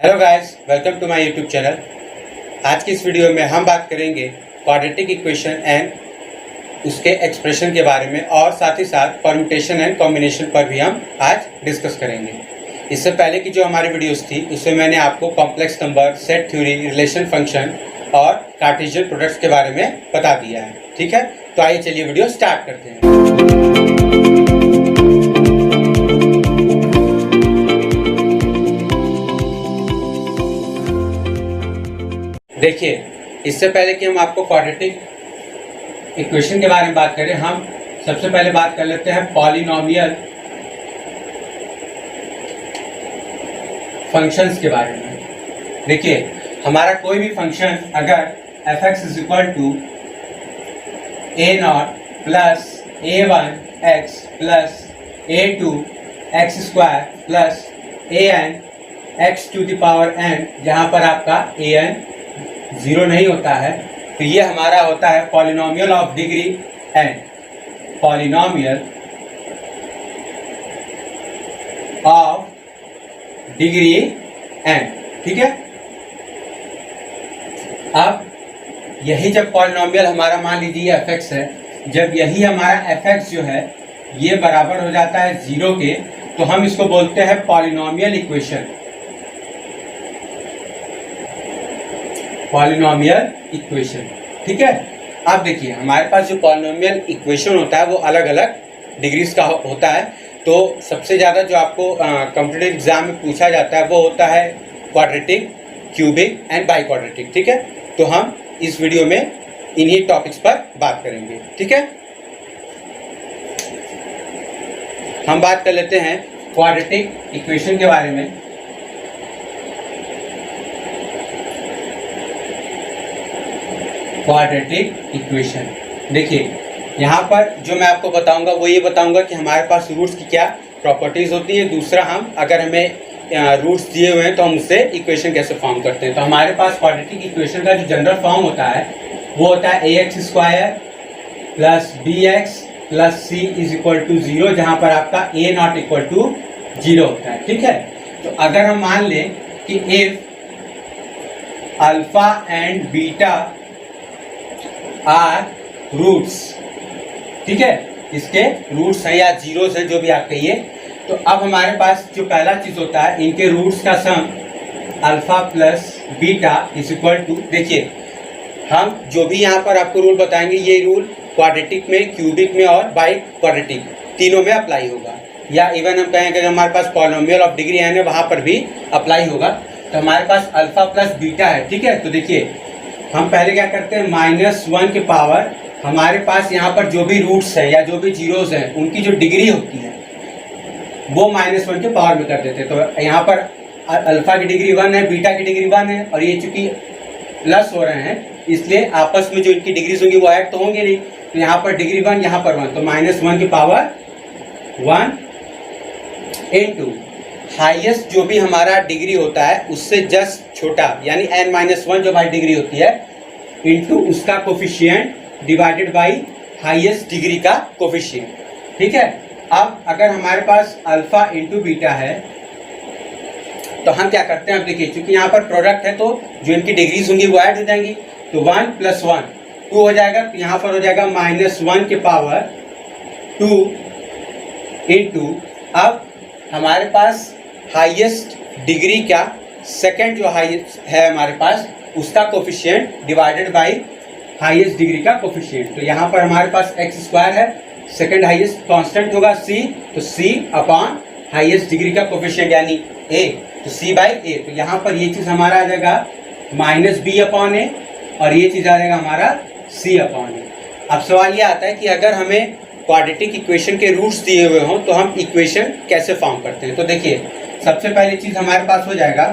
Hello guys, welcome to my YouTube channel. आज की इस वीडियो में हम बात करेंगे क्वाड्रेटिक इक्वेशन एंड उसके एक्सप्रेशन के बारे में और साथ ही साथ परम्यूटेशन एंड कॉम्बिनेशन पर भी हम आज डिस्कस करेंगे। इससे पहले की जो हमारी वीडियोस थी उसमें मैंने आपको complex number, set theory, relation function और कार्टेशियन प्रोडक्ट्स के बारे में बता दिया है। ठीक है, तो आइए चलिए वीडियो स्टार्ट करते हैं। देखिए, इससे पहले कि हम आपको क्वाड्रेटिक इक्वेशन के बारे में बात करें, हम सबसे पहले बात कर लेते हैं पॉलिनोमियल फंक्शंस के बारे में। देखिए, हमारा कोई भी फंक्शन अगर f(x) is equal to a0 plus a1x plus a2x square plus an x to the power n, जहाँ पर आपका an 0 नहीं होता है, तो ये हमारा होता है polynomial of degree n। Polynomial of degree n, ठीक है। अब यही जब पॉलिनोमियल हमारा मान लीजिए f(x) है, जब यही हमारा f(x) जो है ये बराबर हो जाता है 0 के, तो हम इसको बोलते हैं पॉलिनोमियल इक्वेशन। पॉलिनोमियल इक्वेशन, ठीक है। अब देखिए, हमारे पास जो पॉलिनोमियल इक्वेशन होता है वो अलग अलग डिग्रीज का होता है। तो सबसे ज़्यादा जो आपको कॉम्पिटिटिव एग्जाम में पूछा जाता है वो होता है quadratic, cubic and by quadratic, ठीक है। तो हम इस वीडियो में इन्हीं टॉपिक्स पर बात करेंगे, ठीक है। हम बात कर लेते हैं क्वाड्रेटिक इक्वेशन के बारे में। क्वाड्रेटिक इक्वेशन, देखिए यहाँ पर जो मैं आपको बताऊंगा वो ये बताऊंगा कि हमारे पास रूट्स की क्या प्रॉपर्टीज होती है। दूसरा, हम अगर हमें रूट्स दिए हुए हैं तो हम उससे इक्वेशन कैसे फॉर्म करते हैं। तो हमारे पास क्वाड्रेटिक इक्वेशन का जो जनरल फॉर्म होता है वो होता है ax square plus bx plus c is equal to 0, जहाँ पर आपका a नॉट इक्वल टू 0 होता है, ठीक है। तो अगर हम मान लें कि if alpha and beta are roots, ठीक है, इसके रूट्स हैं या जीरोस हैं, जो भी आप कहिए। तो अब हमारे पास जो पहला चीज होता है, इनके रूट्स का sum alpha plus beta is equal to, देखिए हम जो भी यहाँ पर आपको रूल बताएंगे ये रूल क्वाड्रेटिक में, क्यूबिक में और बाई क्वाड्रेटिक तीनों में अप्लाई होगा। या इवन हम कहेंगे अगर हमारे पास पॉलिनोमियल ऑफ डिग्री n है वहां पर भी अप्लाई होगा। तो हमारे पास अल्फा प्लस बीटा है, ठीक है। तो देखिए, हम पहले क्या करते हैं, -1 के पावर, हमारे पास यहाँ पर जो भी रूट्स हैं या जो भी जीरोस हैं उनकी जो डिग्री होती है वो -1 के पावर में कर देते हैं। तो यहाँ पर अल्फा की डिग्री 1 है, बीटा की डिग्री 1 है, और ये चूंकि प्लस हो रहे हैं इसलिए आपस में जो इनकी डिग्रीज होंगी वो ऐड तो होंगे नहीं। तो यहाँ पर डिग्री 1, यहाँ पर 1, तो -1 की पावर 1 इंटू हाईएस्ट जो भी हमारा डिग्री होता है उससे जस्ट छोटा यानी n-1 जो हमारी डिग्री होती है इंटू उसका coefficient divided by highest degree का कोफिशिएंट, ठीक है। अब अगर हमारे पास अल्फा इंटू बीटा है तो हम क्या करते हैं, अब देखिए क्योंकि यहाँ पर प्रोडक्ट है तो जो इनकी डिग्रीज होंगी वो ऐड हो जाएंगी। तो 1 + 1 2 हो जाएगा, तो यहाँ पर हो जाएगा -1 के पावर 2 इंटू, अब हमारे पास हाईएस्ट डिग्री का सेकंड जो हाईएस्ट है हमारे पास उसका coefficient divided by highest degree का कोफिशिएंट। तो यहाँ पर हमारे पास x स्क्वायर है, सेकंड हाईएस्ट कांस्टेंट होगा c, तो c अपॉन हाईएस्ट डिग्री का कोफिशिएंट यानी a, तो c बाई a। तो यहाँ पर ये चीज हमारा आ जाएगा -b अपॉन a और ये चीज आ जाएगा हमारा c अपॉन a। अब सवाल ये आता है कि अगर हमें क्वाड्रेटिक इक्वेशन के रूट्स दिए हुए हों तो हम इक्वेशन कैसे फॉर्म करते हैं। तो देखिए, सबसे पहली चीज हमारे पास हो जाएगा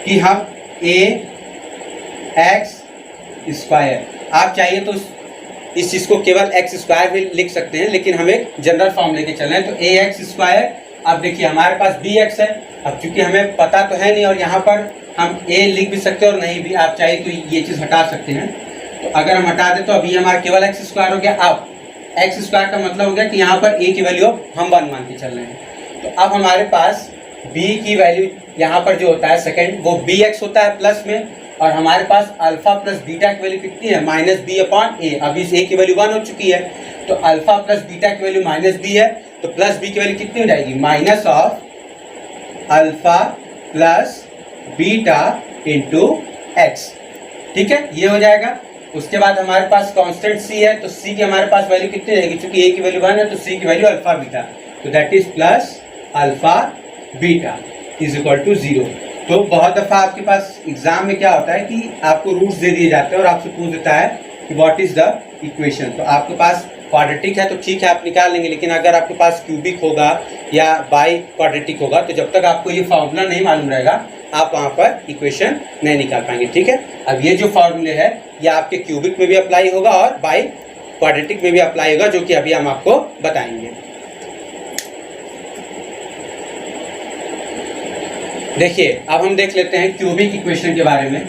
कि हम ax स्क्वायर, आप चाहिए तो इस चीज को केवल x स्क्वायर भी लिख सकते हैं, लेकिन हमें जनरल फॉर्म लेके चलना है। तो ax स्क्वायर, अब देखिए हमारे पास bx है, अब चूंकि हमें पता तो है नहीं और यहाँ पर हम a लिख भी सकते हैं और नहीं भी, आप चाहिए तो ये चीज हटा सकते हैं। तो अगर हम हटा दें तो अभी हमारा केवल x स्क्वायर हो गया। अब x स्क्वायर का मतलब हो गया कि यहाँ पर a की वैल्यू हम 1 मान के चल रहे हैं। तो अब हमारे पास b की वैल्यू यहाँ पर जो होता है सेकंड वो bx होता है प्लस में, और हमारे पास अल्फा प्लस बीटा की वैल्यू कितनी है माइनस बी अपॉन ए। अब इस a की वैल्यू 1 हो चुकी है, तो अल्फा प्लस बीटा की वैल्यू माइनस बी है, तो प्लस बी की वैल्यू कितनी हो जाएगी minus of alpha plus beta into x. ठीक है, ये हो जाएगा। उसके बाद हमारे पास कांस्टेंट c है, तो c की हमारे पास वैल्यू कितनी रहेगी, क्योंकि a की वैल्यू 1 है तो c की वैल्यू अल्फा बीटा, तो that is plus alpha beta is equal to 0। तो बहुत दफ़ा आपके पास एग्जाम में क्या होता है कि आपको रूट्स दे दिए जाते हैं और आपसे पूछ देता है कि व्हाट इज द इक्वेशन। तो आपके पास क्वाड्रेटिक है तो ठीक है आप निकाल लेंगे, लेकिन अगर आपके पास क्यूबिक होगा या बाई क्वाड्रेटिक होगा तो जब तक आपको ये फार्मूला नहीं मालूम रहेगा आप वहाँ पर इक्वेशन नहीं निकाल पाएंगे। ठीक है, अब ये जो फार्मूले है ये आपके क्यूबिक में भी अप्लाई होगा और बाई क्वाड्रेटिक में भी अप्लाई होगा, जो कि अभी हम आपको बताएंगे। देखिए अब हम देख लेते हैं क्यूबिक इक्वेशन के बारे में।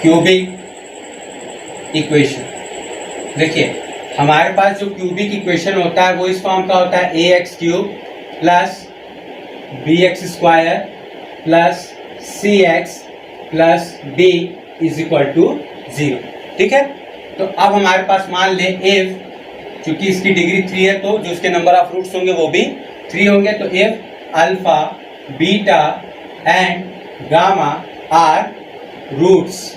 क्यूबिक इक्वेशन, देखिए हमारे पास जो क्यूबिक इक्वेशन होता है वो इस फॉर्म का होता है ए x cube plus B x square plus C x plus d is equal to 0। ठीक है, तो अब हमारे पास मान लें इफ, चूंकि इसकी डिग्री 3 है तो जो इसके नंबर ऑफ रूट्स होंगे वो भी 3 होंगे, तो if alpha beta and gamma are roots.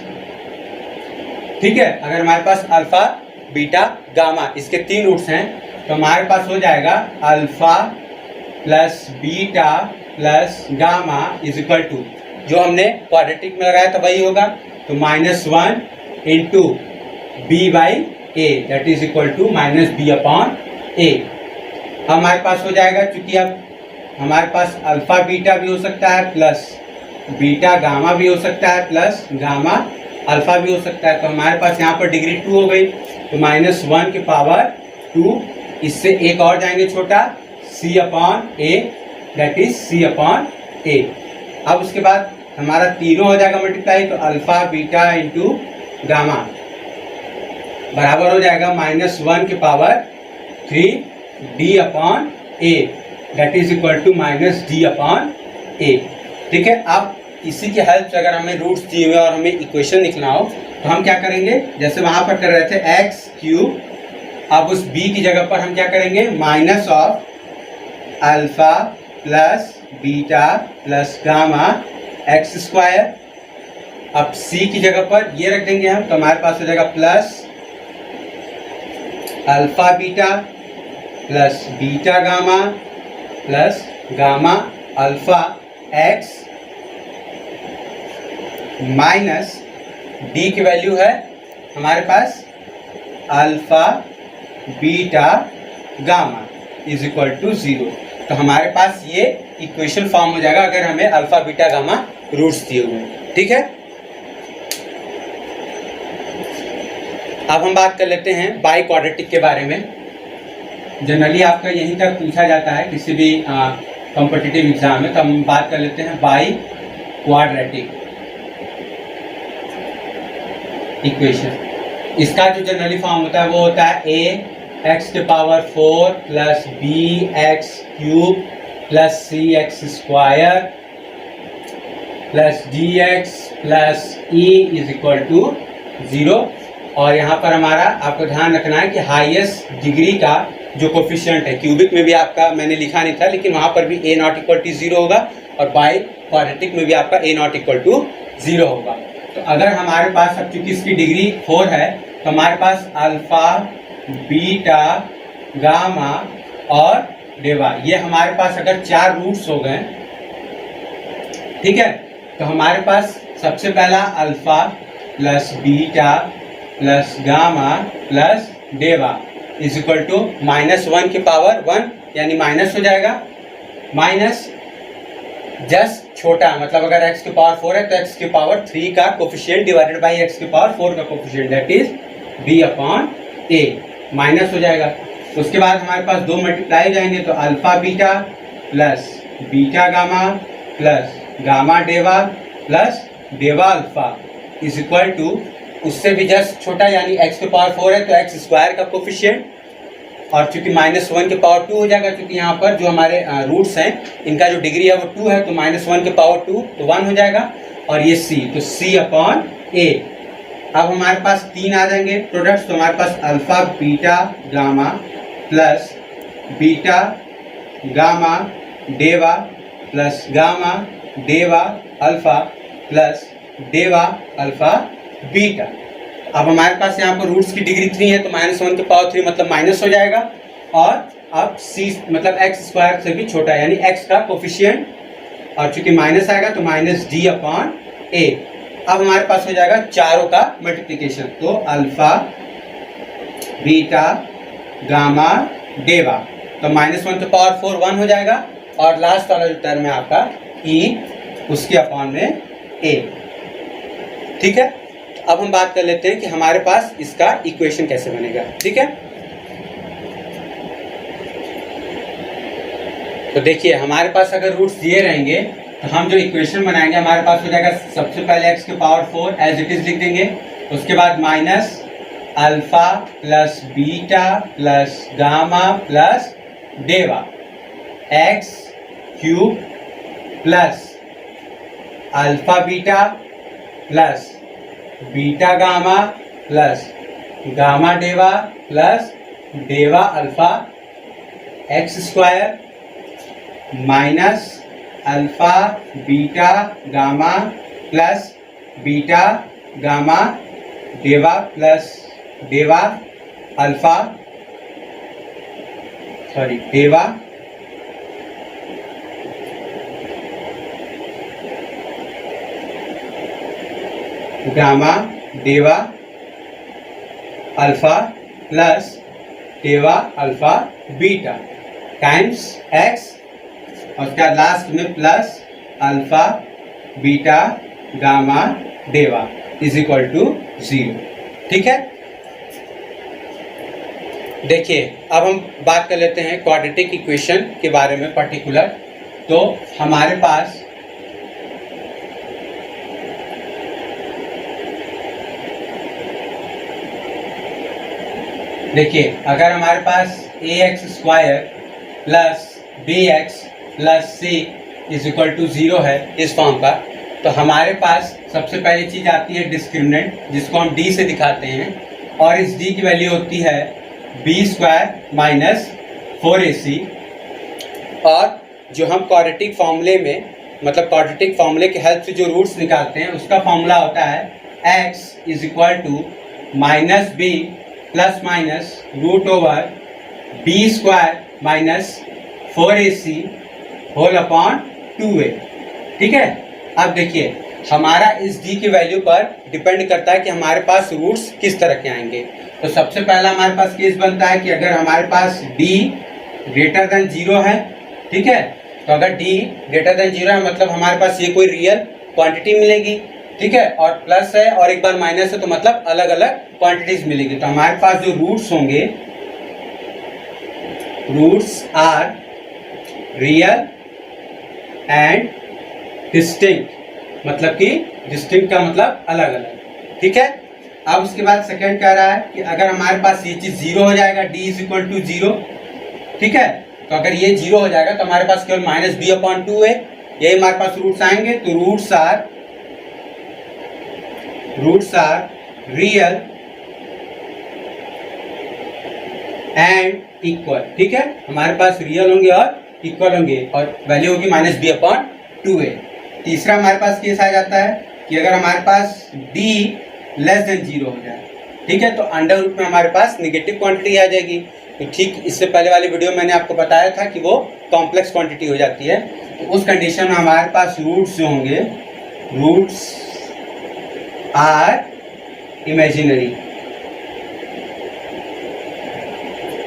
ठीक है, अगर हमारे पास अल्फा बीटा गामा इसके 3 रूट्स हैं तो हमारे पास हो जाएगा alpha plus beta plus gamma is equal to, जो हमने क्वाड्रेटिक में लगाया था वही होगा, तो -1 into b by a that is equal to minus b upon a. हमारे पास हो जाएगा, चूंकि अब हमारे पास अल्फा बीटा भी हो सकता है प्लस बीटा गामा भी हो सकता है प्लस गामा अल्फा भी हो सकता है, तो हमारे पास यहाँ पर डिग्री 2 हो गई, तो -1 के पावर 2, इससे एक और जाएंगे छोटा c upon a that is c upon a. अब उसके बाद हमारा तीनों हो जाएगा मल्टीप्लाई, तो अल्फा बीटा इंटू गामा बराबर हो जाएगा -1 के power 3 d upon a that is equal to minus d upon a. ठीक है, अब इसी की हेल्प से अगर हमें रूट्स दिए हुए और हमें इक्वेशन लिखना हो तो हम क्या करेंगे, जैसे वहां पर कर रहे थे एक्स क्यूब, अब उस b की जगह पर हम क्या करेंगे minus of alpha plus beta plus gamma x square. अब c की जगह पर ये रख देंगे हम, तो हमारे पास हो जाएगा plus alpha beta plus beta gamma plus gamma alpha x minus d की वैल्यू है हमारे पास alpha beta gamma is equal to 0। तो हमारे पास ये इक्वेशन फॉर्म हो जाएगा अगर हमें अल्फा बीटा गामा रूट्स दिए हुए। ठीक है, अब हम बात कर लेते हैं बाई क्वाड्रेटिक के बारे में। जनरली आपका यहीं तक पूछा जाता है किसी भी कॉम्पिटिटिव एग्जाम में, तो हम बात कर लेते हैं बाई क्वाड्रेटिक इक्वेशन। इसका जो जनरली फॉर्म होता है वो होता है ए एक्स के power 4 plus B X cube plus C X square plus D X plus E is equal to 0। और यहाँ पर हमारा आपको ध्यान रखना है कि हाईएस्ट डिग्री का जो कोफिशिएंट है, क्यूबिक में भी आपका मैंने लिखा नहीं था लेकिन वहाँ पर भी ए नॉट इक्वल टू 0 होगा और बाई क्वाड्रेटिक में भी आपका ए नॉट इक्वल टू 0 होगा। तो अगर हमारे पास अब चूंकि इसकी डिग्री 4 है तो हमारे पास अल्फा बीटा गामा और डेवा, ये हमारे पास अगर 4 रूट्स हो गए, ठीक है, तो हमारे पास सबसे पहला alpha plus beta plus gamma plus डेवा इज इक्वल टू -1 के पावर 1 यानी माइनस हो जाएगा, माइनस जस्ट छोटा मतलब अगर x के पावर 4 है तो x के पावर 3 का कोफिशिएंट डिवाइडेड बाई x के पावर 4 का coefficient that is b upon a minus हो जाएगा। उसके बाद हमारे पास 2 मल्टीप्लाई हो जाएंगे, तो alpha beta plus beta gamma plus gamma डेवा plus डेवा alpha is equal to उससे भी जस्ट छोटा यानी x के पावर 4 है तो x स्क्वायर का कोफिशिएंट और चूंकि -1 के पावर 2 हो जाएगा, क्योंकि यहाँ पर जो हमारे रूट्स हैं इनका जो डिग्री है वो 2 है, तो -1 के पावर 2 तो 1 हो जाएगा। और ये c, तो c/a। अब हमारे पास 3 आ जाएंगे प्रोडक्ट्स, तो हमारे पास alpha beta gamma plus beta gamma डेवा plus gamma डेवा alpha plus डेवा alpha beta. अब हमारे पास यहाँ पर रूट्स की डिग्री 3 है, तो -1 के पावर 3 मतलब माइनस हो जाएगा। और अब c मतलब x² से भी छोटा है, यानी x का कोफिशिएंट, और चूंकि माइनस आएगा तो -d/a। अब हमारे पास हो जाएगा चारों का मल्टीप्लिकेशन, तो अल्फा बीटा गामा डेवा, तो -1 के पावर 4 1 हो जाएगा। और लास्ट वाला जो टर्म है आपका e उसके अपॉन में a। ठीक है, तो अब हम बात कर लेते हैं कि हमारे पास इसका इक्वेशन कैसे बनेगा। ठीक है, तो देखिए हमारे पास अगर रूट्स दिए रहेंगे तो हम जो इक्वेशन बनाएंगे हमारे पास हो जाएगा, सबसे पहले x के पावर 4 एज इट इज लिख देंगे, उसके बाद minus alpha plus beta plus gamma plus डेवा x³ plus alpha beta plus beta gamma plus gamma डेवा plus डेवा alpha x² minus alpha beta gamma plus beta gamma डेवा plus डेवा alpha डेवा gamma डेवा alpha plus डेवा alpha beta times x, और उसका last में plus alpha beta gamma डेवा is equal to 0। ठीक है, देखिए अब हम बात कर लेते हैं क्वाड्रेटिक इक्वेशन के बारे में पर्टिकुलर। तो हमारे पास देखिए, अगर हमारे पास ax² plus bx plus c is equal to 0 है इस फॉर्म का, तो हमारे पास सबसे पहली चीज आती है डिस्क्रिमिनेंट, जिसको हम d से दिखाते हैं, और इस d की वैल्यू होती है b² माइनस 4ac। और जो हम क्वाड्रेटिक फॉर्मूले में, मतलब क्वाड्रेटिक फॉर्मूले के हेल्प से जो रूट्स निकालते हैं उसका फॉर्मूला होता है x is equal to minus b plus minus root over b² minus 4ac whole upon 2a। ठीक है, अब देखिए हमारा इस d की वैल्यू पर डिपेंड करता है कि हमारे पास रूट्स किस तरह के आएंगे। तो सबसे पहला हमारे पास केस बनता है कि अगर हमारे पास d ग्रेटर देन 0 है, ठीक है, तो अगर d ग्रेटर देन 0 है मतलब हमारे पास ये कोई रियल क्वांटिटी मिलेगी। ठीक है, और प्लस है और एक बार माइनस है तो मतलब अलग अलग क्वांटिटीज मिलेगी। तो हमारे पास जो रूट्स होंगे, roots are real and distinct, मतलब कि डिस्टिंक्ट का मतलब अलग अलग। ठीक है, अब उसके बाद सेकंड कह रहा है कि अगर हमारे पास ये चीज 0 हो जाएगा, d इज इक्वल टू 0, ठीक है, तो अगर ये 0 हो जाएगा तो हमारे पास केवल माइनस b/2 है, यही हमारे पास रूट्स आएंगे। तो roots are real and equal. ठीक है, हमारे पास रियल होंगे और इक्वल होंगे और वैल्यू होगी माइनस b/2a। तीसरा हमारे पास केस आ जाता है कि अगर हमारे पास d लेस देन 0 हो जाए, ठीक है, तो अंडर रूट में हमारे पास नेगेटिव क्वांटिटी आ जाएगी। तो ठीक इससे पहले वाली वीडियो मैंने आपको बताया था कि वो कॉम्प्लेक्स क्वांटिटी हो जाती है। तो उस कंडीशन में हमारे पास रूट्स जो होंगे, रूट्स आर इमेजिनरी।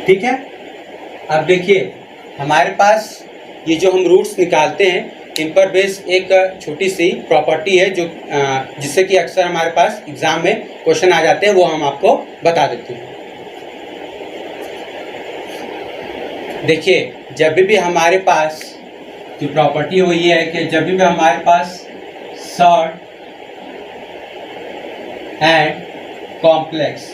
ठीक है, अब देखिए हमारे पास ये जो हम रूट्स निकालते हैं इन पर बेस एक छोटी सी प्रॉपर्टी है जो जिससे कि अक्सर हमारे पास एग्जाम में क्वेश्चन आ जाते हैं, वो हम आपको बता देते हैं। देखिए, जब भी हमारे पास जो प्रॉपर्टी हो ये है कि जब भी हमारे पास शॉर्ट एंड कॉम्प्लेक्स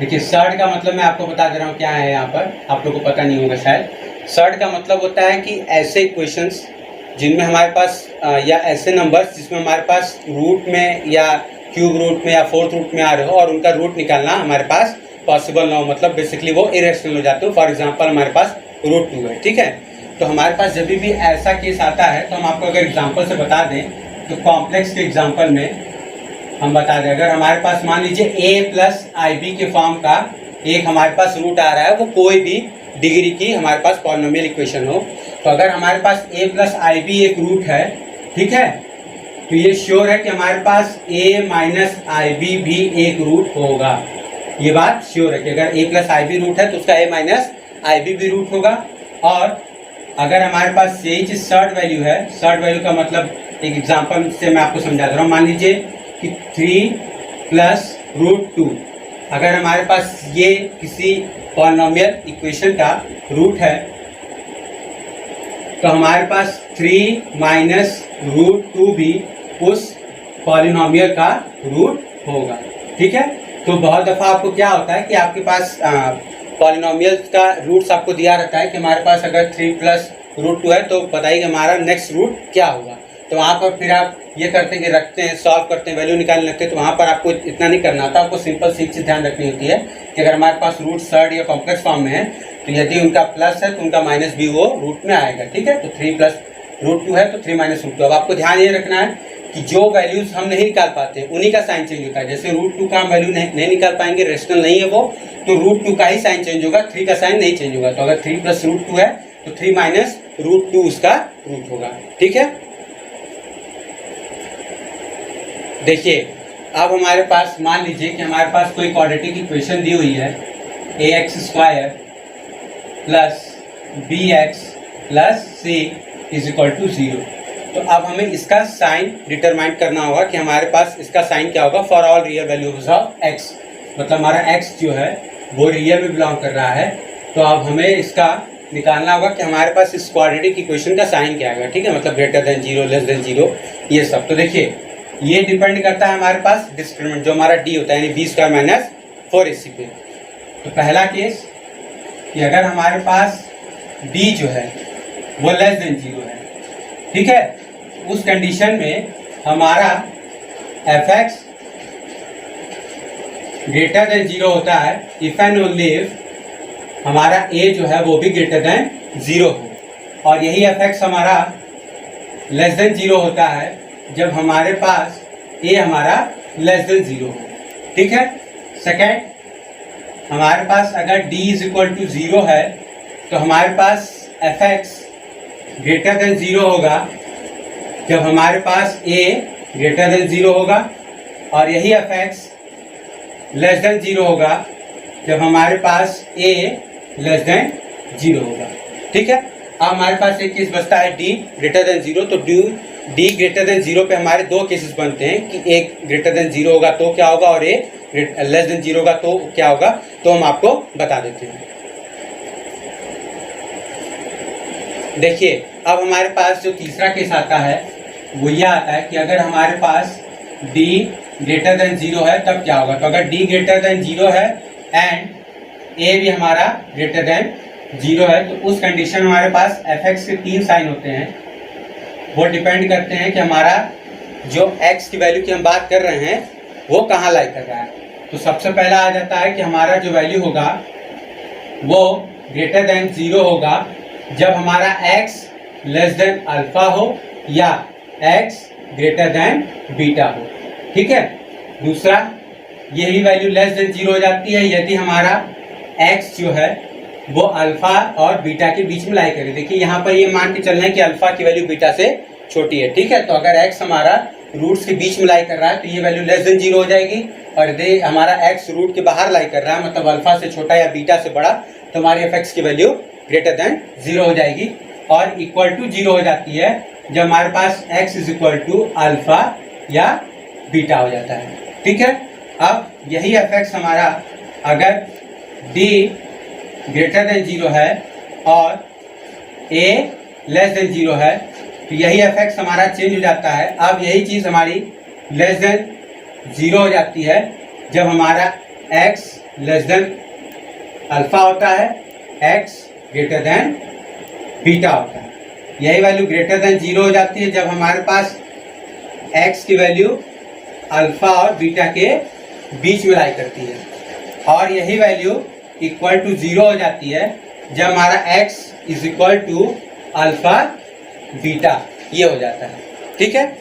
देखिए सर्ड का मतलब मैं आपको बता दे रहा हूँ क्या है यहाँ पर, आप लोगों को पता नहीं होगा शायद। सर्ड का मतलब होता है कि ऐसे इक्वेशंस जिनमें हमारे पास या ऐसे नंबर्स जिसमें हमारे पास रूट में या क्यूब रूट में या फोर्थ रूट में आ रहे हो और उनका रूट निकालना हमारे पास पॉसिबल ना हो, मतलब बेसिकली वो इरेशनल हो जाते हो। फॉर एग्जांपल हमारे पास रूट 2 है, ठीक है। तो हमारे पास जब भी ऐसा केस आता है तो हम आपको अगर एग्जांपल से बता दें तो कॉम्प्लेक्स के एग्जांपल में हम बता दें, अगर हमारे पास मान लीजिए a प्लस आई बी के फॉर्म का एक हमारे पास रूट आ रहा है, वो कोई भी डिग्री की हमारे पास पॉलिनोमियल इक्वेशन हो, तो अगर हमारे पास a प्लस आई बी एक रूट है, ठीक है, तो ये श्योर है कि हमारे पास a माइनस आई बी भी एक रूट होगा। ये बात श्योर है कि अगर a plus I B root है तो उसका a माइनस आई बी भी रूट होगा। और अगर हमारे पास यही चीज सर्ड वैल्यू है, सर्ड वैल्यू का मतलब एक एग्जांपल से मैं आपको समझा दे रहा हूँ। मान लीजिए कि 3 प्लस रूट 2, अगर हमारे पास ये किसी पॉलिनोमियल इक्वेशन का रूट है तो हमारे पास 3 माइनस रूट 2 भी उस पॉलिनोमियल का रूट होगा, ठीक है। तो बहुत दफ़ा आपको क्या होता है कि आपके पास पॉलिनोमियल्स का रूट्स आपको दिया रहता है कि हमारे पास अगर 3 प्लस रूट 2 है तो बताइए हमारा नेक्स्ट रूट क्या होगा। तो वहाँ पर फिर आप ये करते हैं कि रखते हैं, सॉल्व करते हैं, वैल्यू निकालने लगते हैं। तो वहाँ पर आपको इतना नहीं करना होता, आपको सिंपल सी चीज़ ध्यान रखनी होती है कि अगर हमारे पास रूट सर्ड या कॉम्प्लेक्स फॉर्म में है तो यदि उनका प्लस है तो उनका माइनस भी वो रूट में आएगा, ठीक है। तो 3 प्लस रूट 2 है तो 3 माइनस रूट 2। अब आपको ध्यान ये रखना है कि जो वैल्यूज हम नहीं निकाल पाते उन्हीं का साइन चेंज होता है। जैसे रूट 2 का हम वैल्यू नहीं निकाल पाएंगे, रेशनल नहीं है वो, तो रूट 2 का ही साइन चेंज होगा, 3 का साइन नहीं चेंज होगा। तो अगर 3 प्लस रूट 2 है तो 3 माइनस रूट 2 उसका रूट होगा, ठीक है। देखिए अब हमारे पास मान लीजिए कि हमारे पास कोई क्वाड्रेटिक इक्वेशन दी हुई है ax² plus bx plus c is equal to 0। तो अब हमें इसका साइन डिटरमाइन करना होगा कि हमारे पास इसका साइन क्या होगा for all real values of x, मतलब हमारा x जो है वो रियल में बिलोंग कर रहा है। तो अब हमें इसका निकालना होगा कि हमारे पास इस क्वाड्रेटिक इक्वेशन का साइन क्या होगा, ठीक है, मतलब ग्रेटर देन 0, लेस देन 0, ये सब। तो देखिए ये डिपेंड करता है हमारे पास डिस्क्रिमिनेंट जो हमारा d होता है यानी b² माइनस 4ac पे। तो पहला केस कि अगर हमारे पास d जो है वो लेस देन 0 है, ठीक है, उस कंडीशन में हमारा fx ग्रेटर देन 0 होता है इफ एंड ओनली इफ हमारा a जो है वो भी ग्रेटर देन 0 हो। और यही fx हमारा लेस देन 0 होता है जब हमारे पास a हमारा लेस देन 0 हो, ठीक है। सेकेंड, हमारे पास अगर d इज इक्वल टू 0 है तो हमारे पास fx ग्रेटर देन 0 होगा जब हमारे पास a ग्रेटर देन 0 होगा, और यही fx लेस देन 0 होगा जब हमारे पास a लेस देन 0 होगा, ठीक है। अब हमारे पास एक केस बचता है d ग्रेटर देन 0। तो d ग्रेटर देन 0 पे हमारे दो केसेस बनते हैं कि एक ग्रेटर देन 0 होगा तो क्या होगा और एक लेस देन 0 होगा तो क्या होगा, तो हम आपको बता देते हैं। देखिए अब हमारे पास जो तीसरा केस आता है वो यह आता है कि अगर हमारे पास d ग्रेटर देन 0 है तब क्या होगा। तो अगर d ग्रेटर देन 0 है एंड a भी हमारा ग्रेटर देन 0 है तो उस कंडीशन में हमारे पास fx के 3 साइन होते हैं। वो डिपेंड करते हैं कि हमारा जो x की वैल्यू की हम बात कर रहे हैं वो कहाँ लाई कर रहा है। तो सबसे पहला आ जाता है कि हमारा जो वैल्यू होगा वो ग्रेटर देन 0 होगा जब हमारा x लेस देन अल्फा हो या x ग्रेटर देन बीटा हो, ठीक है। दूसरा, यही वैल्यू लेस देन 0 हो जाती है यदि हमारा x जो है वो अल्फा और बीटा के बीच में लाई करे। देखिए यहाँ पर ये मान के चलना है कि अल्फा की वैल्यू बीटा से छोटी है, ठीक है। तो अगर x हमारा रूट्स के बीच में लाई कर रहा है तो ये वैल्यू लेस देन 0 हो जाएगी, और यदि हमारा x रूट के बाहर लाई कर रहा है मतलब अल्फा से छोटा या बीटा से बड़ा तो हमारी fx की वैल्यू ग्रेटर देन 0 हो जाएगी और इक्वल टू 0 हो जाती है जब हमारे पास x is equal to alpha या बीटा हो जाता है, ठीक है। अब यही fx हमारा अगर d ग्रेटर देन 0 है और a लेस देन 0 है तो यही fx हमारा चेंज हो जाता है। अब यही चीज़ हमारी लेस देन 0 हो जाती है जब हमारा x लेस देन अल्फा होता है, x ग्रेटर देन बीटा होता है। यही वैल्यू ग्रेटर देन 0 हो जाती है जब हमारे पास x की वैल्यू अल्फा और बीटा के बीच में लाई करती है, और यही वैल्यू इक्वल टू 0 हो जाती है जब हमारा x is equal to alpha beta, ये हो जाता है। ठीक है,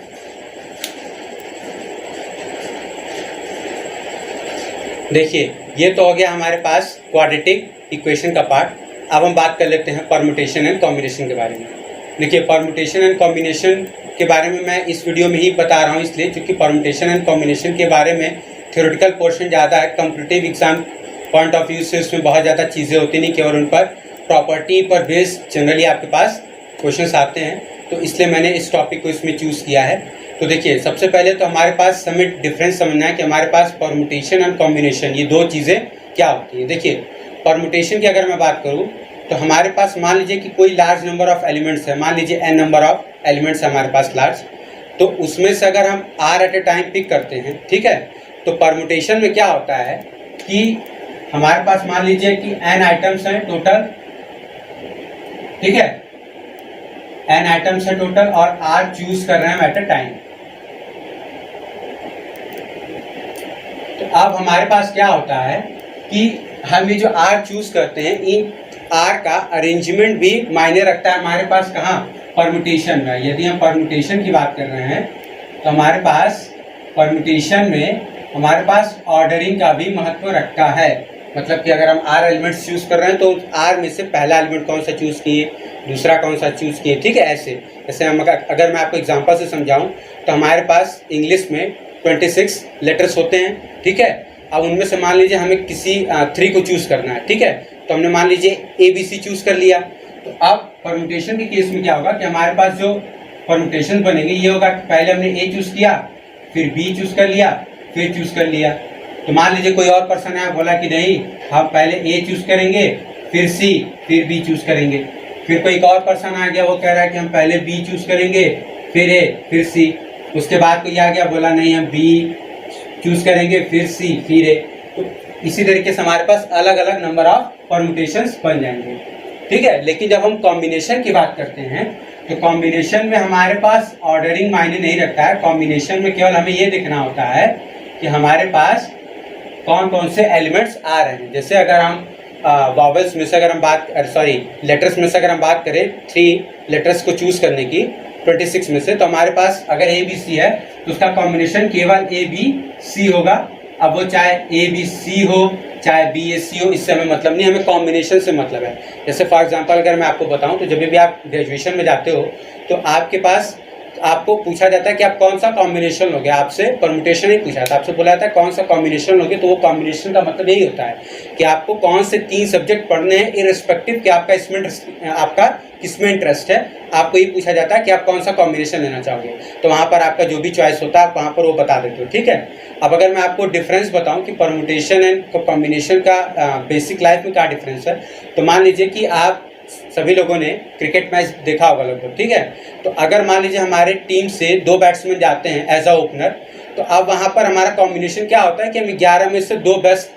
देखिए ये तो हो गया हमारे पास क्वाड्रेटिक इक्वेशन का पार्ट। अब हम बात कर लेते हैं परम्यूटेशन एंड कॉम्बिनेशन के बारे में। देखिए परम्यूटेशन एंड कॉम्बिनेशन के बारे में मैं इस वीडियो में ही बता रहा हूँ, इसलिए क्योंकि परम्यूटेशन एंड कॉम्बिनेशन के बारे में थ्योरेटिकल पोर्शन ज़्यादा है, competitive exam point of view से उसमें बहुत ज़्यादा चीज़ें होती नहीं, केवल उन पर प्रॉपर्टी पर बेस जनरली आपके पास क्वेश्चंस आते हैं, तो इसलिए मैंने इस टॉपिक को इसमें चूज़ किया है। तो देखिए सबसे पहले तो हमारे पास हमें डिफरेंस समझना है कि हमारे पास परम्यूटेशन एंड कॉम्बिनेशन ये दो चीज़ें क्या होती हैं। देखिए परम्यूटेशन की अगर मैं बात करूँ तो हमारे पास मान लीजिए कि कोई लार्ज नंबर ऑफ एलिमेंट्स है, मान लीजिए n नंबर ऑफ एलिमेंट्स है हमारे पास लार्ज, तो उसमें से अगर हम r at a time pick करते हैं, ठीक है, तो परम्यूटेशन में क्या होता है कि हमारे पास मान लीजिए कि n आइटम्स हैं टोटल, ठीक है, n आइटम्स है टोटल और r चूज कर रहे हैं एट अ टाइम। तो अब हमारे पास क्या होता है कि हम ये जो r चूज करते हैं, इन r का अरेंजमेंट भी मायने रखता है हमारे पास कहाँ, परम्यूटेशन में। यदि हम परम्यूटेशन की बात कर रहे हैं तो हमारे पास परम्यूटेशन में हमारे पास ऑर्डरिंग का भी महत्व रखता है। मतलब कि अगर हम r एलिमेंट्स चूज कर रहे हैं तो r में से पहला एलिमेंट कौन सा चूज किए, दूसरा कौन सा चूज किए, ठीक है। ऐसे हम अगर मैं आपको एग्जांपल से समझाऊं तो हमारे पास इंग्लिश में 26 लेटर्स होते हैं, ठीक है। अब उनमें से मान लीजिए हमें किसी 3 को चूज करना है, ठीक है, तो हमने मान लीजिए ABC चूज कर लिया। तो अब परम्यूटेशन के केस में क्या होगा कि हमारे पास जो परम्यूटेशन बनेगी ये होगा कि पहले हमने A चूज किया, फिर B चूज कर लिया, फिर चूज कर लिया। तो मान लीजिए कोई और पर्सन है, बोला कि नहीं हम पहले A चूज करेंगे, फिर C, फिर B चूज करेंगे। फिर कोई और पर्सन आ गया, वो कह रहा है कि हम पहले B चूज करेंगे, फिर A, फिर C। उसके बाद कोई आ गया, बोला नहीं हम B चूज करेंगे, फिर C, फिर A। तो इसी तरीके से हमारे पास अलग अलग नंबर ऑफ परम्यूटेशंस बन जाएंगे, ठीक है। लेकिन जब हम कॉम्बिनेशन की बात करते हैं तो कॉम्बिनेशन में हमारे पास ऑर्डरिंग मायने नहीं रखता है। कॉम्बिनेशन में केवल हमें ये देखना होता है कि हमारे पास कौन कौन से एलिमेंट्स आ रहे हैं। जैसे अगर हम वॉवेल्स में से अगर हम लेटर्स में से अगर हम बात करें 3 लेटर्स को चूज करने की 26 में से, तो हमारे पास अगर ABC है तो उसका कॉम्बिनेशन केवल ABC होगा। अब वो चाहे ABC हो चाहे BAC हो, इससे हमें मतलब नहीं, हमें कॉम्बिनेशन से मतलब है। जैसे फॉर एग्जांपल अगर मैं आपको बताऊं तो जब भी आप ग्रेजुएशन में जाते हो तो आपके पास आपको पूछा जाता है कि आप कौन सा कॉम्बिनेशन लोगे, आपसे परम्यूटेशन नहीं पूछा जाता, आपसे बोला जाता है कौन सा कॉम्बिनेशन लोगे। तो वो कॉम्बिनेशन का मतलब यही होता है कि आपको कौन से 3 सब्जेक्ट पढ़ने हैं, इररिस्पेक्टिव कि आपका किसमें इंटरेस्ट है, आपको ये पूछा जाता है कि आप कौन सा कॉम्बिनेशन लेना चाहोगे। तो वहाँ पर आपका जो भी चॉइस होता है आप वहाँ पर वो बता देते हो, ठीक है। अब अगर मैं आपको डिफरेंस बताऊँ कि परम्यूटेशन एंड कॉम्बिनेशन का बेसिक लाइफ में क्या डिफरेंस है, तो मान लीजिए कि आप सभी लोगों ने क्रिकेट मैच देखा होगा लगभग, ठीक है। तो अगर मान लीजिए हमारे टीम से 2 बैट्समैन जाते हैं एज अ ओपनर, तो अब वहाँ पर हमारा कॉम्बिनेशन क्या होता है कि हम 11 में से 2 बेस्ट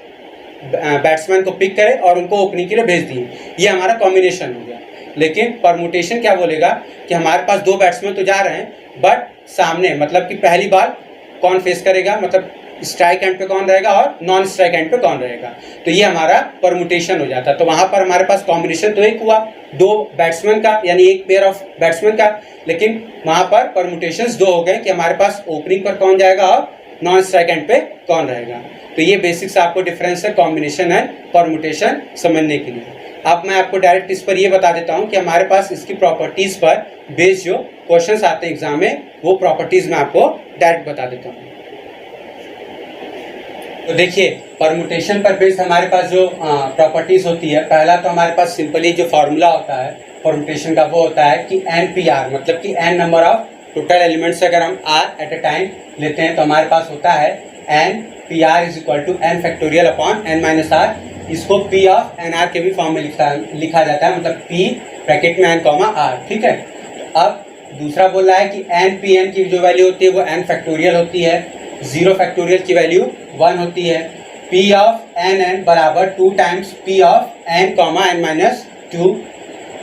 बैट्समैन को पिक करें और उनको ओपनिंग के लिए भेज दिए, ये हमारा कॉम्बिनेशन हो गया। लेकिन परम्यूटेशन क्या बोलेगा कि हमारे पास 2 बैट्समैन तो जा रहे हैं, बट सामने मतलब कि पहली बार कौन फेस करेगा, मतलब स्ट्राइक एंड पे कौन रहेगा और नॉन स्ट्राइक एंड पे कौन रहेगा, तो ये हमारा परम्यूटेशन हो जाता है। तो वहां पर हमारे पास कॉम्बिनेशन तो एक हुआ 2 बैट्समैन का, यानी एक पेयर ऑफ बैट्समैन का, लेकिन वहां पर परम्यूटेशंस 2 हो गए कि हमारे पास ओपनिंग पर कौन जाएगा और नॉन स्ट्राइक एंड पे कौन रहेगा। तो ये बेसिक से आपको डिफरेंस है कॉम्बिनेशन एंड परम्यूटेशन समझने के लिए। अब मैं आपको डायरेक्ट इस पर ये बता देता हूँ कि हमारे पास इसकी प्रॉपर्टीज पर बेस्ड जो क्वेश्चंस आते हैं एग्जाम में, वो प्रॉपर्टीज मैं आपको डायरेक्ट बता देता हूँ। तो देखिए परम्यूटेशन पर बेस्ड हमारे पास जो प्रॉपर्टीज होती है, पहला तो हमारे पास सिंपली जो फॉर्मूला होता है परम्यूटेशन का वो होता है कि NPR, मतलब कि n number of total elements से अगर हम r एट अ टाइम लेते हैं तो हमारे पास होता है NPR is equal to n factorial upon n minus r। इसको P ऑफ NR के भी फॉर्म में लिखा जाता है, मतलब P ब्रैकेट में n कॉमा r, ठीक है। तो अब दूसरा बोल रहा है कि NPN की जो वैल्यू होती है वो n फैक्टोरियल होती है, 0 फैक्टोरियल की वैल्यू 1 होती है। पी ऑफ एन एन बराबर 2 times p of n comma n minus 2,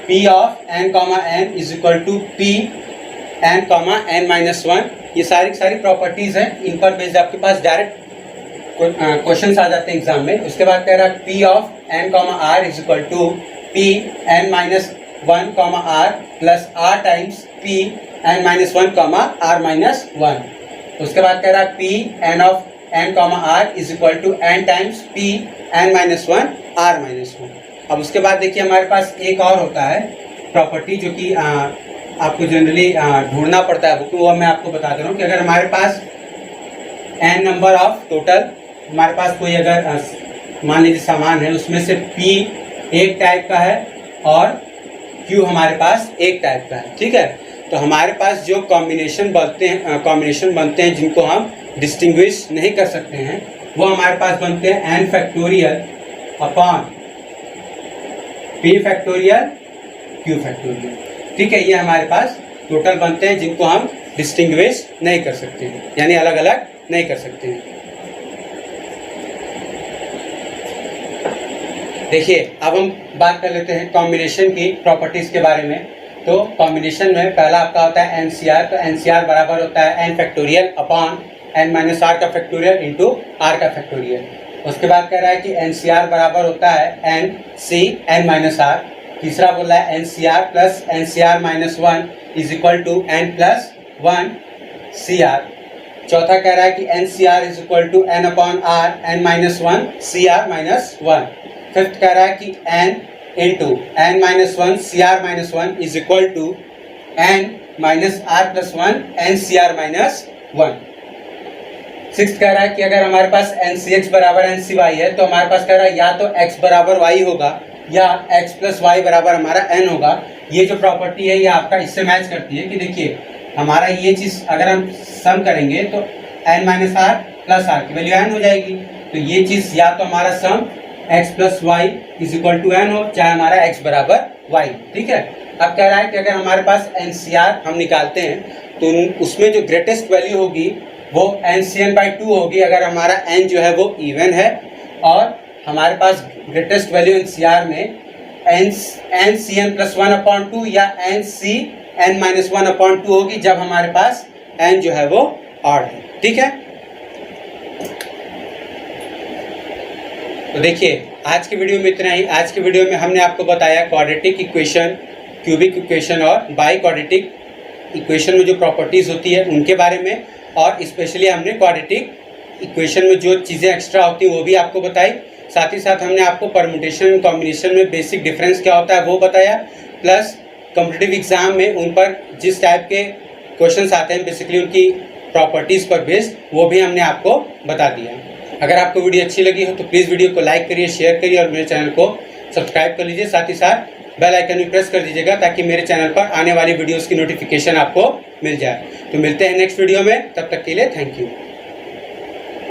p of n comma n is equal to p n comma n minus 1। ये सारी प्रॉपर्टीज हैं, इन पर बेस्ड आपके पास डायरेक्ट क्वेश्चन आ जाते हैं एग्जाम में। उसके बाद कह रहा है p of n comma r is equal to p n minus 1 comma r plus r times p n minus 1 comma r minus 1। उसके बाद कह रहा है p n of n comma r is equal to n times p n minus 1 r minus 1। अब उसके बाद देखिए हमारे पास एक और होता है प्रॉपर्टी जो कि आपको जनरली ढूंढना पड़ता है बुक में, वो मैं आपको बता दे रहा हूँ कि अगर हमारे पास एन नंबर ऑफ टोटल, हमारे पास कोई अगर मान लीजिए सामान है, उसमें से P एक टाइप का है और Q हमारे पास एक टाइप का है, ठीक है। तो हमारे पास जो कॉम्बिनेशन बनते हैं जिनको हम डिस्टिंग्विश नहीं कर सकते हैं, वो हमारे पास बनते हैं n factorial upon P factorial Q factorial, ठीक है। ये हमारे पास टोटल बनते हैं जिनको हम डिस्टिंग्विश नहीं कर सकते हैं, यानी अलग अलग नहीं कर सकते हैं। देखिए अब हम बात कर लेते हैं कॉम्बिनेशन की प्रॉपर्टीज के बारे में। तो कॉम्बिनेशन में पहला आपका होता है NCR, तो NCR बराबर होता है n factorial upon n minus r का फैक्टोरियल इंटू आर का फैक्टोरियल। उसके बाद कह रहा है कि NCR बराबर होता है NC n माइनस आर। तीसरा बोला है NCR plus NCR minus 1 is equal to n plus 1 CR। चौथा कह रहा है कि NCR is equal to n upon r n minus 1 CR minus 1। Fifth कह रहा है कि n into n minus 1 CR minus 1 is equal to n minus r plus 1 NCR minus 1। Sixth कह रहा है कि अगर हमारे पास NCX बराबर NCY है तो हमारे पास कह रहा है या तो x बराबर y होगा या x प्लस वाई बराबर हमारा n होगा। ये जो प्रॉपर्टी है ये आपका इससे मैच करती है कि देखिए हमारा ये चीज़ अगर हम सम करेंगे तो n minus r plus r की वैल्यू n हो जाएगी। तो ये चीज़ या तो हमारा sum x plus y is equal to n हो, चाहे हमारा x बराबर y, ठीक है। अब कह रहा है कि अगर हमारे पास NCR हम निकालते हैं तो उसमें जो ग्रेटेस्ट वैल्यू होगी वो NCN/2 होगी अगर हमारा n जो है वो इवन है, और हमारे पास ग्रेटेस्ट वैल्यू NCR में NCN प्लस 1/2 या NCN माइनस 1/2 होगी जब हमारे पास n जो है वो ऑड है, ठीक है। तो देखिए आज की वीडियो में इतना ही। आज की वीडियो में हमने आपको बताया क्वाड्रेटिक इक्वेशन, क्यूबिक इक्वेशन और बाई क्वाड्रेटिक इक्वेशन में जो प्रॉपर्टीज़ होती है उनके बारे में, और स्पेशली हमने क्वाड्रेटिक इक्वेशन में जो चीज़ें एक्स्ट्रा होती हैं वो भी आपको बताई। साथ ही साथ हमने आपको परम्यूटेशन कॉम्बिनेशन में बेसिक डिफरेंस क्या होता है वो बताया, प्लस कॉम्पिटिटिव एग्जाम में उन पर जिस टाइप के क्वेश्चंस आते हैं बेसिकली उनकी प्रॉपर्टीज़ पर बेस्ड वो भी हमने आपको बता दिया। अगर आपको वीडियो अच्छी लगी हो तो प्लीज़ वीडियो को लाइक करिए, शेयर करिए और मेरे चैनल को सब्सक्राइब कर लीजिए। साथ ही साथ बेल आइकन भी प्रेस कर दीजिएगा ताकि मेरे चैनल पर आने वाली वीडियोस की नोटिफिकेशन आपको मिल जाए। तो मिलते हैं नेक्स्ट वीडियो में, तब तक के लिए थैंक यू।